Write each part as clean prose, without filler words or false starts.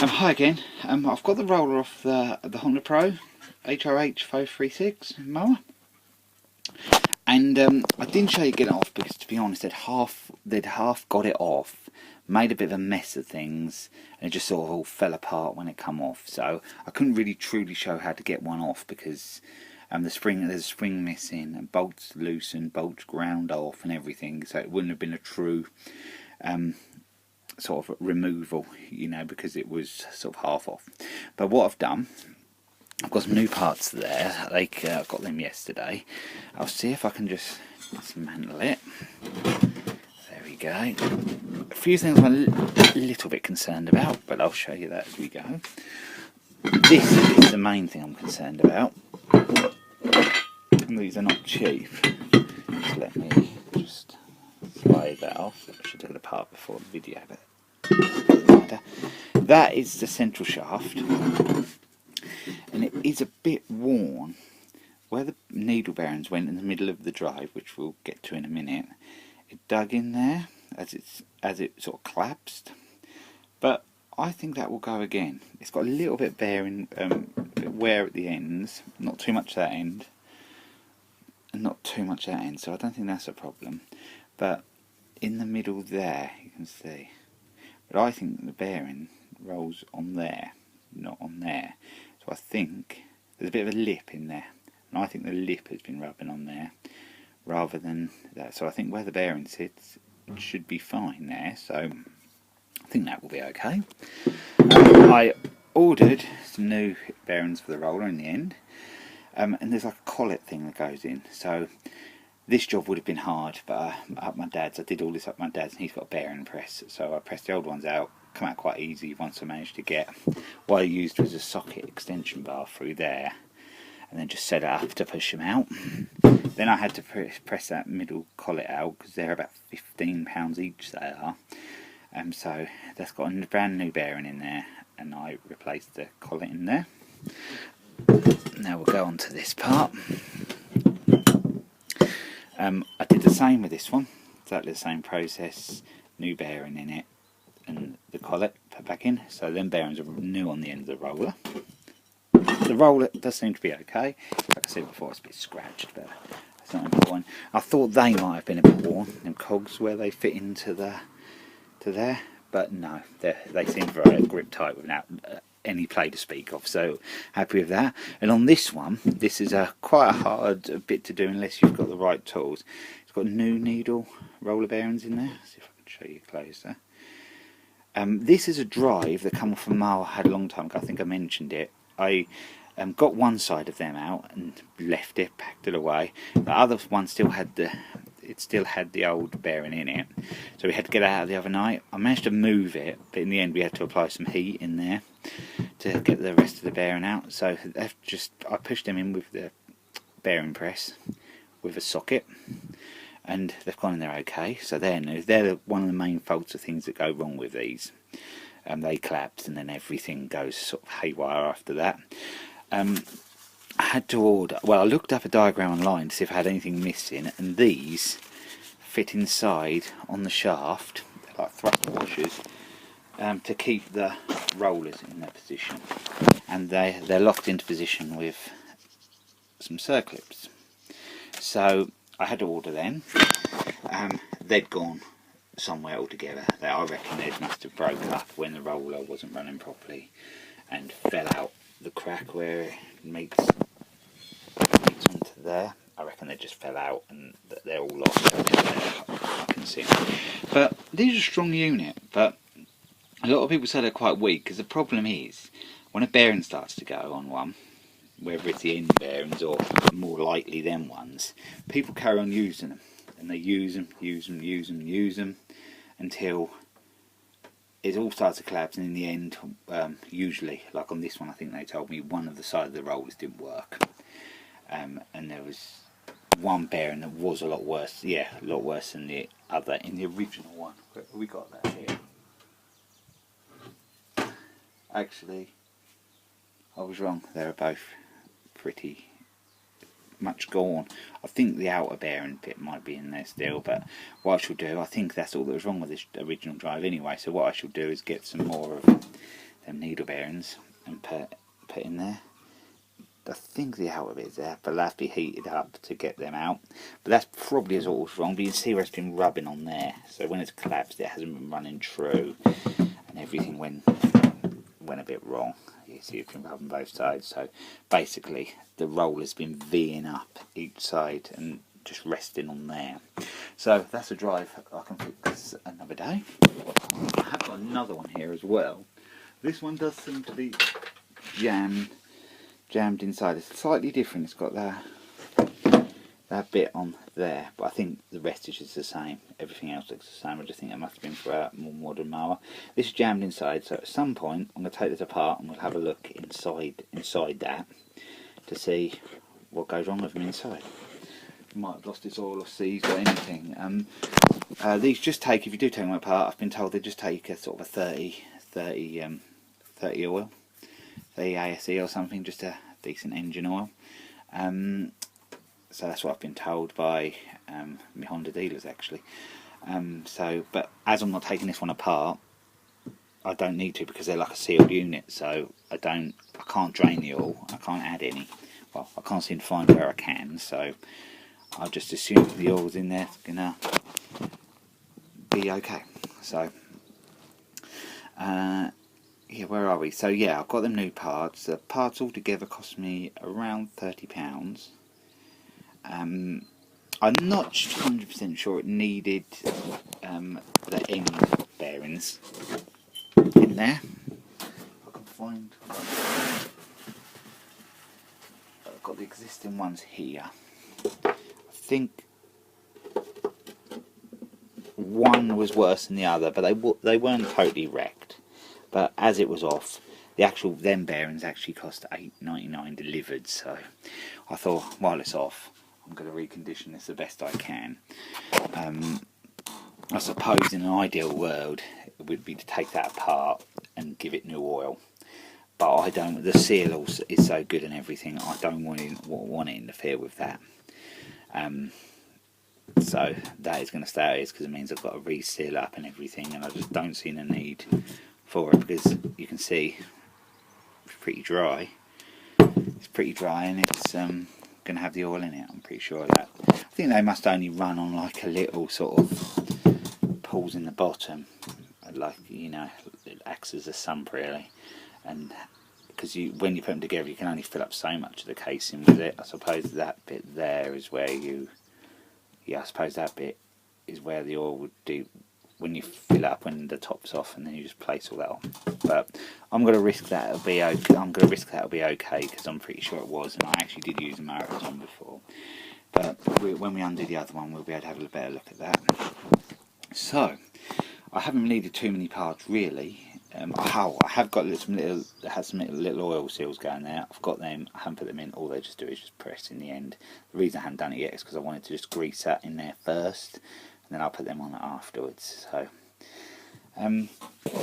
Hi again. I've got the roller off the Honda Pro HRH536 mower, and I didn't show you get it off because, to be honest, they'd half got it off, made a bit of a mess of things, and it just sort of all fell apart when it come off. So I couldn't really truly show how to get one off because there's a spring missing, and bolts loosened, bolts ground off, and everything. So it wouldn't have been a true sort of removal, you know, because it was sort of half off. But what I've done, I've got some new parts there. I got them yesterday. I'll see if I can just dismantle it. There we go. A few things I'm a little bit concerned about, but I'll show you that as we go. This is the main thing I'm concerned about. And these are not cheap. Just let me just slide that off. I should take it apart before the video, but that is the central shaft, and it is a bit worn. Where the needle bearings went in the middle of the drive, which we'll get to in a minute, it dug in there as it sort of collapsed. But I think that will go again. It's got a little bit bearing, bit wear at the ends, not too much that end, and not too much that end. So I don't think that's a problem. But in the middle there, you can see. But I think the bearing rolls on there, not on there. So I think there's a bit of a lip in there, and I think the lip has been rubbing on there rather than that. So I think where the bearing sits, it should be fine there. So I think that will be okay. I ordered some new bearings for the roller in the end, and there's like a collet thing that goes in. So this job would have been hard, but at my dad's, I did all this at my dad's, and he's got a bearing press, so I pressed the old ones out, come out quite easy once I managed to get what I used was a socket extension bar through there, and then just set it up to push them out. Then I had to press that middle collet out because they're about £15 each, they are, so that's got a brand new bearing in there, and I replaced the collet in there. Now we'll go on to this part. I did the same with this one, exactly the same process, new bearing in it and the collet put back in, so them bearings are new on the end of the roller. The roller does seem to be okay, like I said before, it's a bit scratched, but that's not important. I thought they might have been a bit worn, them cogs where they fit into there, but no, they seem very grip tight without any play to speak of, so happy with that. And on this one, this is quite a hard bit to do unless you've got the right tools. It's got new needle roller bearings in there. Let's see if I can show you closer. This is a drive that come off a Mower I had a long time ago. I think I mentioned it. I got one side of them out and left it, packed it away. The other one still had the old bearing in it, so we had to get it out the other night. I managed to move it, but in the end we had to apply some heat in there to get the rest of the bearing out. So I pushed them in with the bearing press with a socket, and they've gone in there okay. So they're new. They're one of the main faults of things that go wrong with these. They collapse and then everything goes sort of haywire after that. I had to order, well, I looked up a diagram online to see if I had anything missing, and these fit inside on the shaft, like thrust washers, to keep the rollers in their position, and they're locked into position with some circlips. So I had to order them. They'd gone somewhere altogether. I reckon they must have broke up when the roller wasn't running properly and fell out the crack where it meets onto there. I reckon they just fell out and they're all lost. I can see them. But these are a strong unit, but a lot of people say they're quite weak, because the problem is when a bearing starts to go on one, whether it's the end bearings or more likely them ones, people carry on using them, and they use them until it all starts to collapse, and in the end, usually, like on this one, I think they told me one of the side of the rollers didn't work, and there was one bearing that was a lot worse, a lot worse than the other in the original one. We got that here. Actually, I was wrong, they were both pretty much gone. I think the outer bearing bit might be in there still, but what I shall do, I think that's all that was wrong with this original drive anyway, so what I shall do is get some more of them needle bearings and put in there. I think the outer bit's there, but they'll have to be heated up to get them out. But that's probably as all wrong. But you can see where it's been rubbing on there. So when it's collapsed, it hasn't been running true, and everything went a bit wrong. You see it's been rubbing both sides. So basically, the roll has been V'ing up each side and just resting on there. So that's a drive I can fix another day. I have got another one here as well. This one does seem to be jammed inside. It's slightly different. It's got that bit on there, but I think the rest is just the same. Everything else looks the same. I just think it must have been for a more modern mower. This is jammed inside, so at some point I'm going to take this apart and we'll have a look inside that to see what goes wrong with them inside. Might have lost its oil or seized or anything. These just take, if you do take them apart, I've been told they just take a sort of a 30 oil, 30 ASE or something, just a decent engine oil. So that's what I've been told by my Honda dealers actually. But as I'm not taking this one apart, I don't need to because they're like a sealed unit. So I can't drain the oil. I can't add any. Well, I can't seem to find where I can. So I'll just assume the oil's in there. It's gonna be okay. So yeah, where are we? So yeah, I've got them new parts. The parts altogether cost me around £30. I'm not 100% sure it needed the end bearings in there. I can find. I've got the existing ones here. I think one was worse than the other, but they weren't totally wrecked. But as it was off, the actual them bearings actually cost £8.99 delivered. So I thought, while it's off, I'm going to recondition this the best I can. I suppose in an ideal world it would be to take that apart and give it new oil, but I don't. The seal is so good and everything. I don't want to interfere with that. So that is going to stay as because it means I've got to reseal up and everything, and I just don't see the need for it because you can see it's pretty dry. It's pretty dry and it's going to have the oil in it. I'm pretty sure of that. I think they must only run on like a little sort of pulls in the bottom, like, you know, it acts as a sump really, and because when you put them together you can only fill up so much of the casing with it. I suppose that bit there is where I suppose that bit is where the oil would do when you fill up when the top's off, and then you just place all that on. But I'm going to risk that it'll be okay. Because I'm pretty sure it was, and I actually did use a marathon before. But when we undo the other one, we'll be able to have a better look at that. So I haven't needed too many parts really. I have got some little oil seals going there. I've got them. I haven't put them in. All they just do is just press in the end. The reason I haven't done it yet is because I wanted to just grease that in there first, and then I'll put them on afterwards. So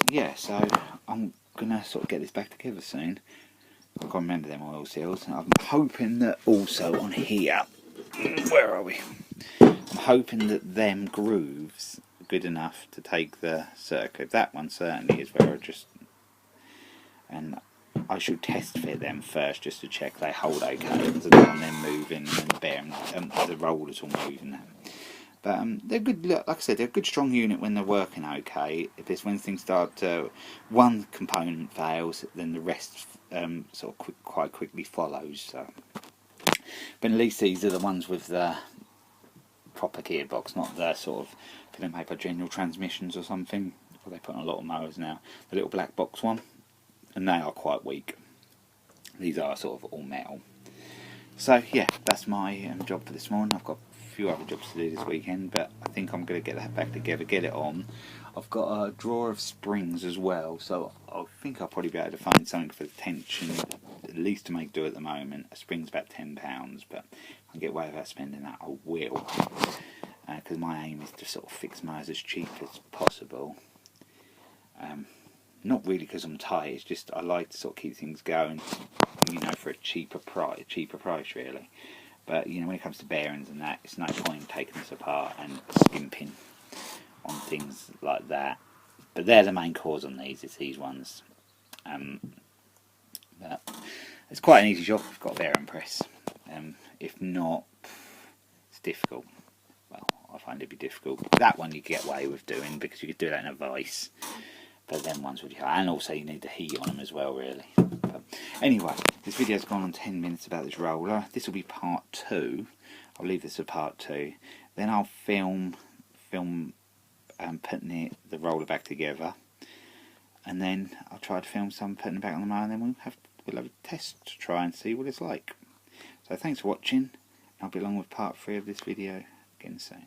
yeah, so I'm gonna sort of get this back together soon. I can't remember them oil seals. I'm hoping that also on here, where are we? I'm hoping that them grooves are good enough to take the circuit. That one certainly is where and I should test fit them first just to check they hold okay, because I don't want them moving and bearing, the rollers will move and that. But they're good. Like I said, they're a good strong unit when they're working okay. If it's when things start, one component fails, then the rest sort of quite quickly follows. So, but at least these are the ones with the proper gearbox, not the sort of put in paper general transmissions or something. Well, they put on a lot of mowers now. The little black box one, and they are quite weak. These are sort of all metal. So yeah, that's my job for this morning. I've got a few other jobs to do this weekend, but I think I'm going to get that back together, get it on. I've got a drawer of springs as well, so I think I'll probably be able to find something for the tension, at least to make do at the moment. A spring's about £10, but if I can get away without spending that, I will. Because my aim is to sort of fix mine as cheap as possible. Not really because I'm tight, it's just I like to sort of keep things going, you know, for a cheaper price really. But you know, when it comes to bearings and that, it's no point taking this apart and skimping on things like that. But they're the main cause on these, it's these ones. But it's quite an easy job. You've got a bearing press. If not, it's difficult. Well, I find it'd be difficult. That one you could get away with doing because you could do that in a vise. But then ones with you, and also you need the heat on them as well, really. But anyway, this video's gone on 10 minutes about this roller. This will be part 2. I'll leave this for part 2. Then I'll film putting the roller back together, and then I'll try to film some putting it back on the mower, and then we'll have a test to try and see what it's like. So thanks for watching. I'll be along with part 3 of this video again soon.